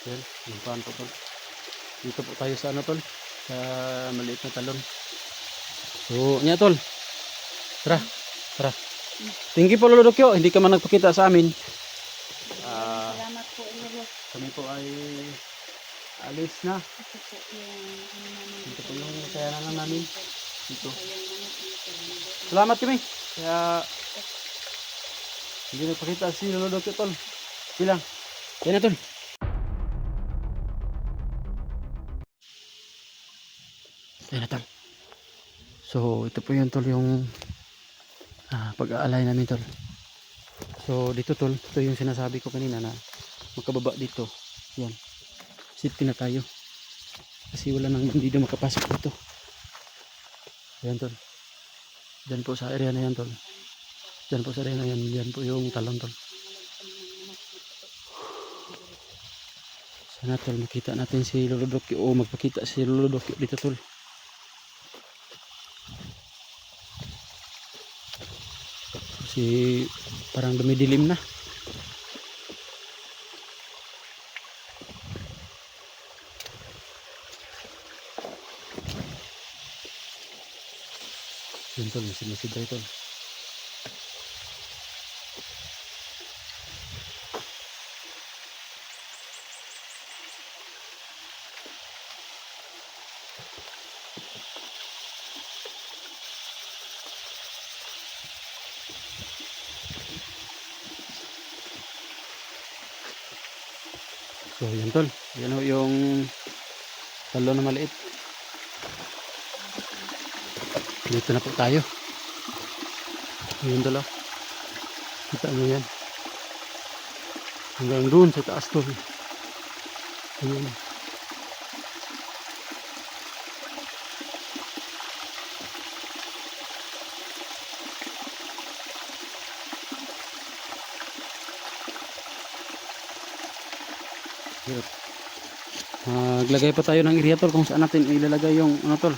Yan, yung paan po tol. Dito po tayo sa ano tol, sa maliit na talon. So, niya tol. Tara, tara. Thank you po Lolo Dokyo, hindi ka man nagpakita sa amin. Salamat po, Lolo. Kami po ay alis na. Ito po yung ano naman Ito po yung kaya na namin. Dito. Ayun, manok dito. Salamat kami. Kaya hindi nagpakita si Lolo Dokyo tol. Bilang. Yan na tol. Yan na tol. So ito po yun tol yung pag-aalay namin tol. So dito tol, ito yung sinasabi ko kanina na makababa dito. Yan. Safety na tayo. Kasi wala nang bandido makapasok dito. Yan tol. Diyan po sa area na yan tol. Diyan po sa area na yan. Diyan po yung talon tol. Sana tol makita natin si Lolo Dokyo o magpakita si Lolo Dokyo dito tol. Kasi parang dumidilim na. Yun tol, sinisid tol. So yan tol, yan o yung talon na maliit. Dito na po tayo. Ayun tol, kita nyo yan. Hanggang doon sa taas tol. Ayun. Maglagay pa tayo ng area tol kung saan natin ilalagay yung ano tol,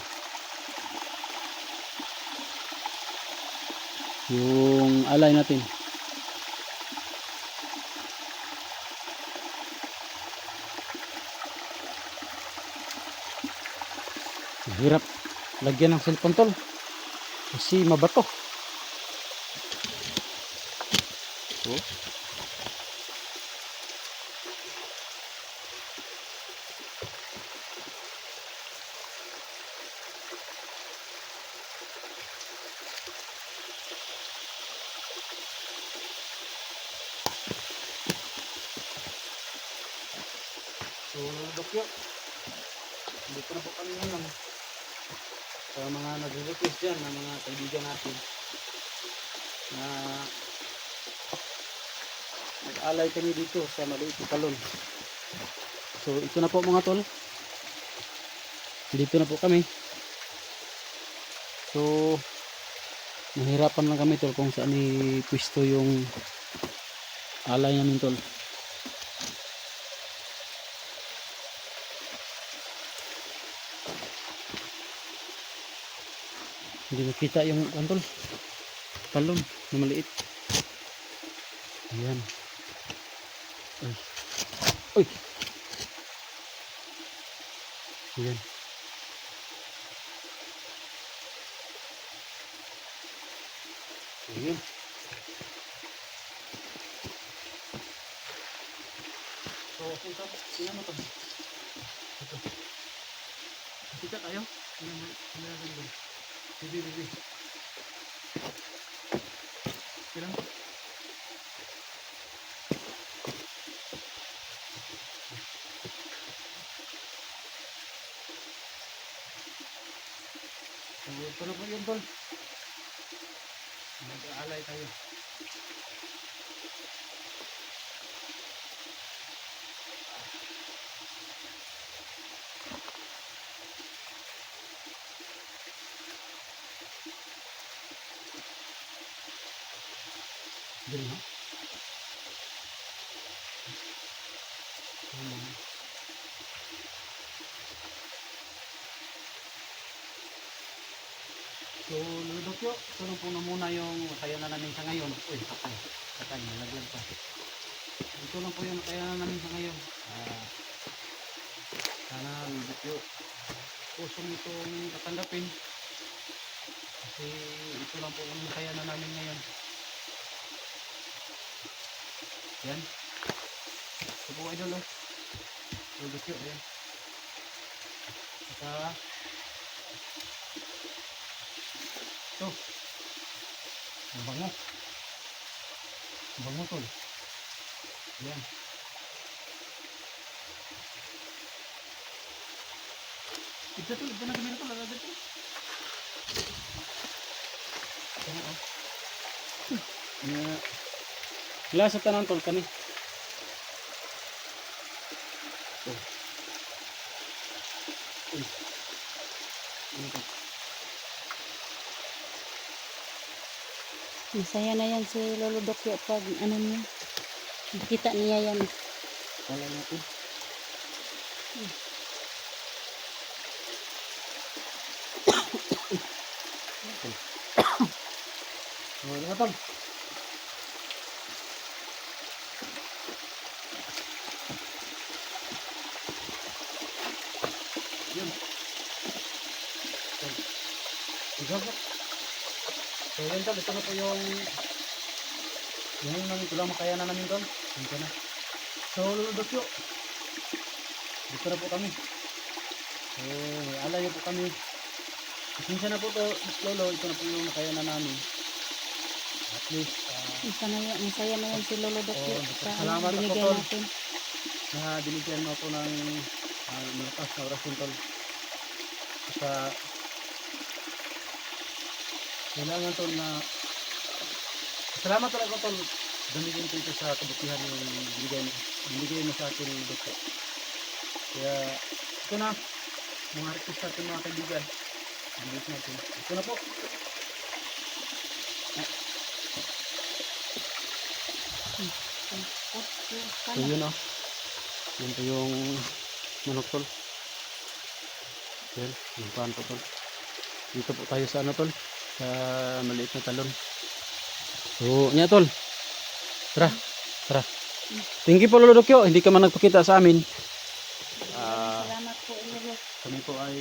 yung alay natin. Hirap lagyan ng cellphone tol kasi mabato. Oh. So, Dokyo, dito na po kami ngayon sa mga nag-request dyan ng mga kaibigan natin na nag-alay kami dito sa maliit na talon. So, ito na po mga tol. Dito na po kami. So, nahirapan lang kami tol kung saan i-pwesto yung alay namin tol. Hindi makita yung tol, talon na maliit. Ayan. Ay. Uy. Ayan. Ayan. So, okay tol. Tingnan mo tol. Ito. Kita tayo. Tingnan mo. Bibi. Kailan? So, ito na po yun tol. Mag-aalay tayo. Dali ha? So, Lolo Dokyo, ito po na muna yung kaya na namin sa ngayon. Uy, patay, nalaglag pa. Ito lang po yung kaya na namin sa ngayon. Luludokyo. Pusong itong tatanggapin. Kasi ito lang po ang kaya na namin ngayon. Yan. Ito po idol oh. Luludokyo. Yan. Saka ito. Ang bango. Ang bango tol. Yan. Ito tol. Ito na kami na tol. Lagad ito. Ito na oh. Lasa tanan tol kani. Ito. Uy. Ano to? Masaya na yan si Lolo Dokyo pag ano niya. Nakita niya yan. Wala natin. Wala na tol. Yun. Tol. So yun tol, ito na po yung namin, ito lang makaya na namin tol. Ito na. So Luludokyo. Dito na po kami. So may alay po kami. Pasensya na po to, Lolo, ito na po yung makaya na namin. At least, Masaya na yan si Lolo Dokyo Oo, sa salamat ako, binigyan Tol. natin. na binigyan mo ako ng malakas na orasyon tol. Sa kailangan tol na salamat talaga tol. Gamitin ko ito sa kabutihan yung binigay mo sa akin Dokyo. Kaya ito na mga request natin mga kaibigan. Bilis natin. Ito na po. So yun o. Yan po yung manok tol. Yan. Yung paan po tol. Dito po tayo sa ano tol. Sa maliit na talon. So niya tol. Tara. Tara. Thank you po Lolo Dokyo. Hindi ka man nagpakita sa amin. Salamat po Lolo. Kami po ay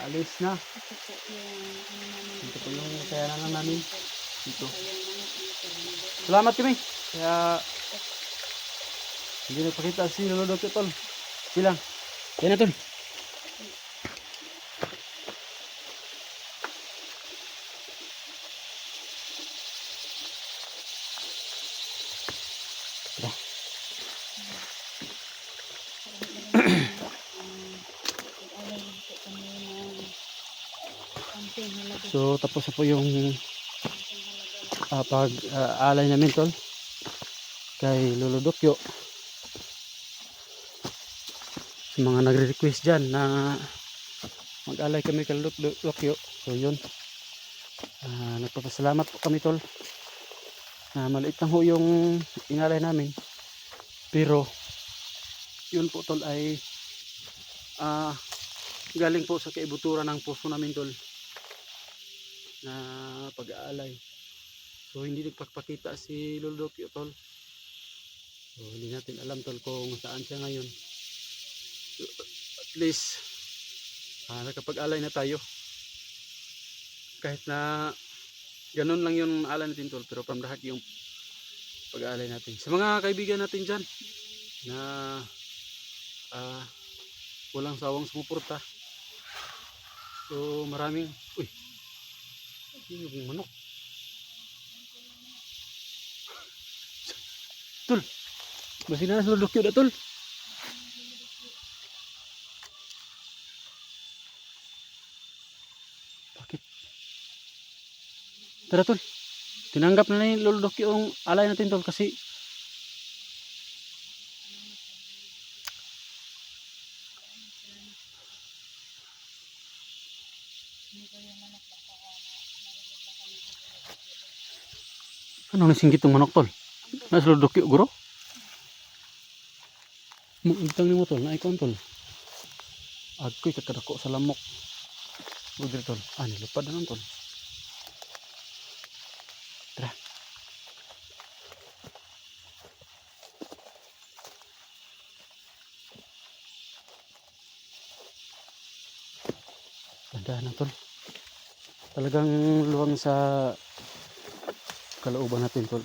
alis na. Ito po yung ano namin. Dito po yung kaya na namin. Dito. Ayun, manok dito. Salamat kami. Kaya hindi nagpakita si Lolo Dokyo tol. Silang. Yan na tol. So tapos na po yung pag-alay namin tol kay Lolo Dokyo. Sa mga nagre-request dyan na mag-alay kami kay Lolo Dokyo. So yun, nagpapasalamat po kami tol. Maliit lang ho yung inalay namin, pero yun po tol ay galing po sa kaibuturan ng puso namin tol na pag-aalay. So hindi nagpakita si Lolo Dokyo tol. So hindi natin alam tol kung saan siya ngayon. So, at least nakapag-alay na tayo. Kahit na ganun lang yung alay natin tol, pero pamlahat yung pag-aalay natin. Sa mga kaibigan natin dyan na walang sawang sumuporta. So maraming yung manok. Tol, basi na Lolo Dokyo na tol. Bakit? Tara tol, tinanggap na ni Lolo Dokyo yung alay natin tol kasi ano nasinggit yung manok tol? Nasa Lolo Dokyo guro? Magtang ni mo tol, naikon tol. Agko'y kakadako sa lamok. Udre tol, nilupad na nun tol. Tara. Dahan na tol. Talagang luwang sa kalooban natin tol.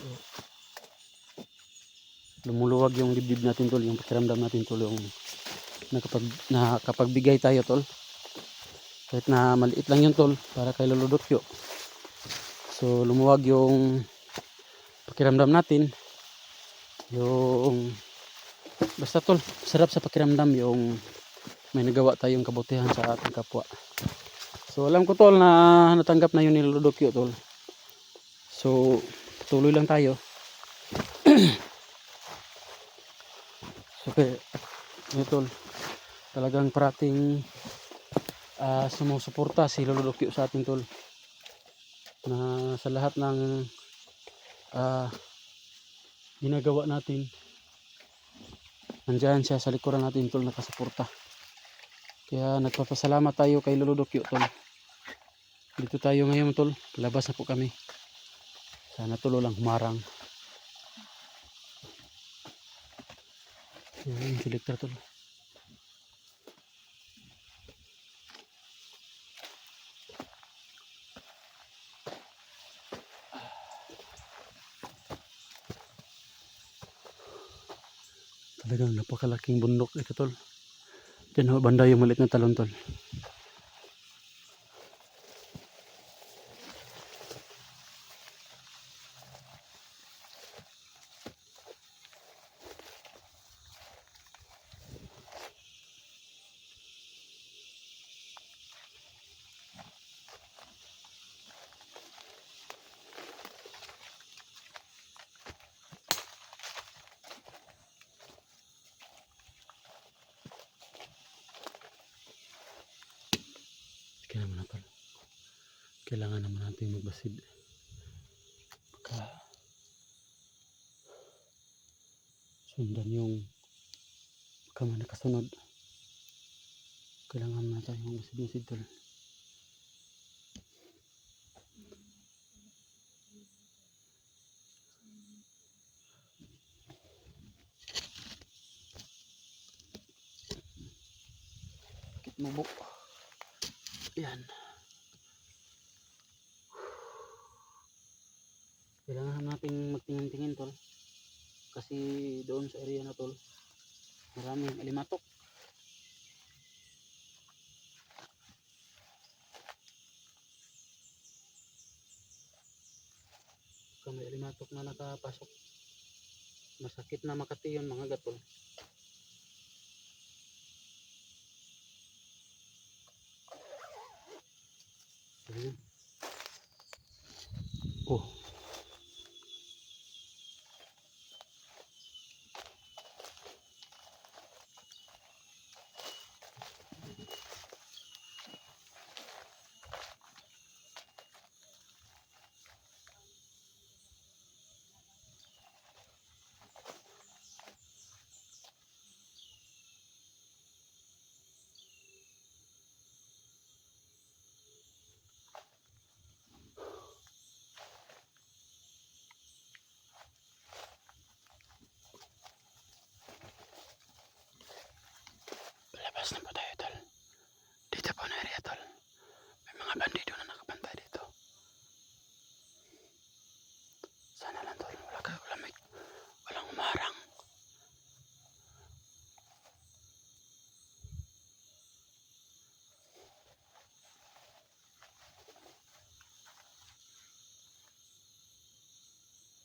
Lumuluwag yung dibdib natin tol, yung pakiramdam natin tol, yung nakapagbigay tayo tol. Kahit na maliit lang yun tol, para kay Lolo Dokyo. So lumuwag yung pakiramdam natin. Yung basta tol, sarap sa pakiramdam yung may nagawa tayong kabutihan sa ating kapwa. So alam ko tol na natanggap na yun ni Lolo Dokyo tol. So tuloy lang tayo. So kaya tol, talagang parating sumusuporta si Lolo Dokyo sa atin tol, na sa lahat ng ginagawa natin nandyan siya sa likuran natin tol, nakasuporta. Kaya nagpapasalamat tayo kay Lolo Dokyo tol. Dito tayo ngayon tol, labas na po kami. Sana tulo lang humarang. Yung selector tol. Talagang napakalaking bundok ito tol. Diyan ho banda yung maliit na talon tol. Kaya naman tol, kailangan naman natin magbasid. Baka sundan yung baka man nakasunod. Kailangan na tayo magbasid tol. Bakit mabuk? Yan. Kailangan nating magtingin-tingin tol. Kasi doon sa area na tol, maraming alimatok. Kung may alimatok na nakapasok, masakit na makati yun mga gatol. Ayun. Oh. Labas na po tayo tol. Dito po na area tol. May mga bandido na nakabantay dito. Sana lang tol, walang umarang.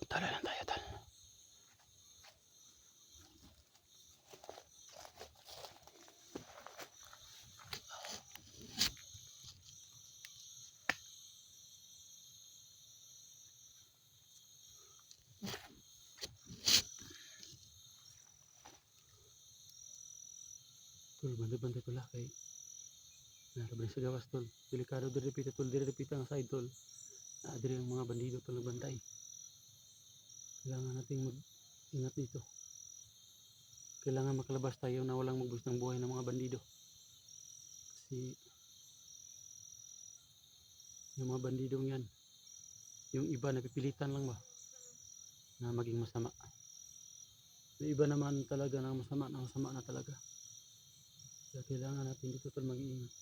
Tuloy lang tayo tol. Tol, bantay-bantay ko lang kay narabay sa gawas tol. Delikado direpita tol, direpita ang side tol. Adiri ang mga bandido tol nagbantay. Kailangan nating mag-ingat dito. Kailangan makalabas tayo na walang magbus ng buhay ng mga bandido. Kasi yung mga bandidong yan, yung iba napipilitan lang ba na maging masama. Yung iba naman talaga na masama na talaga. Kaya kailangan natin dito tol mag-iingat.